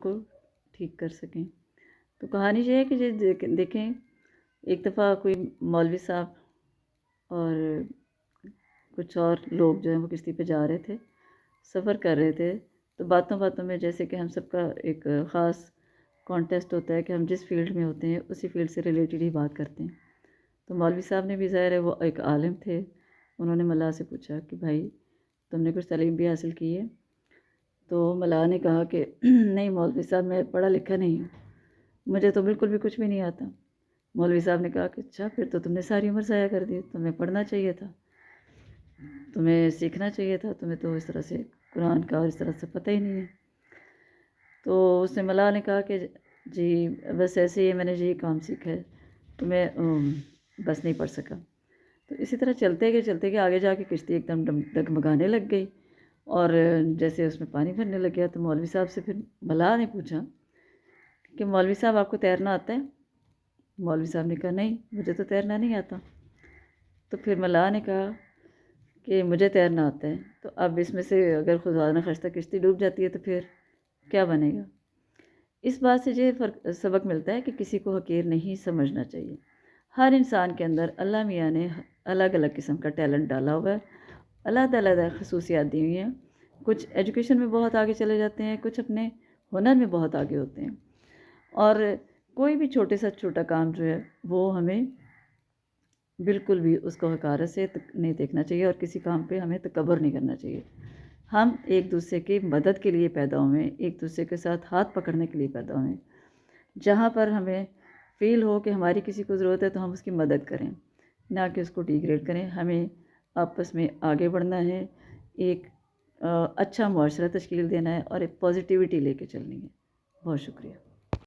کو ٹھیک کر سکیں۔ تو کہانی یہ ہے کہ دیکھیں ایک دفعہ کوئی مولوی صاحب اور کچھ اور لوگ جو ہیں وہ کشتی پہ جا رہے تھے، سفر کر رہے تھے، تو باتوں باتوں میں جیسے کہ ہم سب کا ایک خاص کانٹیسٹ ہوتا ہے کہ ہم جس فیلڈ میں ہوتے ہیں اسی فیلڈ سے ریلیٹڈ ہی بات کرتے ہیں۔ تو مولوی صاحب نے بھی ظاہر ہے وہ ایک عالم تھے، انہوں نے ملا سے پوچھا کہ بھائی تم نے کچھ تعلیم بھی حاصل کی ہے؟ تو ملا نے کہا کہ نہیں مولوی صاحب میں پڑھا لکھا نہیں ہوں، مجھے تو بالکل بھی کچھ بھی نہیں آتا۔ مولوی صاحب نے کہا کہ اچھا پھر تو تم نے ساری عمر ضائع کر دی، تمہیں پڑھنا چاہیے تھا، تمہیں سیکھنا چاہیے تھا، تمہیں تو اس طرح سے قرآن کا اور اس طرح سے پتہ ہی نہیں ہے۔ تو اس نے ملا نے کہا کہ جی بس ایسے ہی میں نے یہی کام سیکھا ہے، تو میں بس نہیں پڑھ سکا۔ تو اسی طرح چلتے گئے آگے جا کے کشتی ایک دم ڈگمگانے لگ گئی، اور جیسے اس میں پانی بھرنے لگ گیا تو مولوی صاحب سے پھر ملا نے پوچھا کہ مولوی صاحب آپ کو تیرنا آتا ہے؟ مولوی صاحب نے کہا نہیں مجھے تو تیرنا نہیں آتا۔ تو پھر ملا نے کہا کہ مجھے تیرنا آتا ہے، تو اب اس میں سے اگر خدا نخواستہ کشتی ڈوب جاتی ہے تو پھر کیا بنے گا؟ اس بات سے یہ سبق ملتا ہے کہ کسی کو حقیر نہیں سمجھنا چاہیے۔ ہر انسان کے اندر اللہ میاں نے الگ الگ قسم کا ٹیلنٹ ڈالا ہوا ہے، علیحدہ علیحدہ خصوصیات دی ہوئی ہیں۔ کچھ ایجوکیشن میں بہت آگے چلے جاتے ہیں، کچھ اپنے ہنر میں بہت آگے ہوتے ہیں، اور کوئی بھی چھوٹے سے چھوٹا کام جو ہے وہ ہمیں بالکل بھی اس کو حقارت سے نہیں دیکھنا چاہیے، اور کسی کام پہ ہمیں تکبر نہیں کرنا چاہیے۔ ہم ایک دوسرے کی مدد کے لیے پیدا ہوئے ہیں، ایک دوسرے کے ساتھ ہاتھ پکڑنے کے لیے پیدا ہوئے ہیں۔ جہاں پر ہمیں فیل ہو کہ ہماری کسی کو ضرورت ہے تو ہم اس کی مدد کریں، نہ کہ اس کو ڈیگریڈ کریں۔ ہمیں آپس میں آگے بڑھنا ہے، ایک اچھا معاشرہ تشکیل دینا ہے، اور ایک پازیٹیوٹی لے کے چلنی ہے۔ بہت شکریہ۔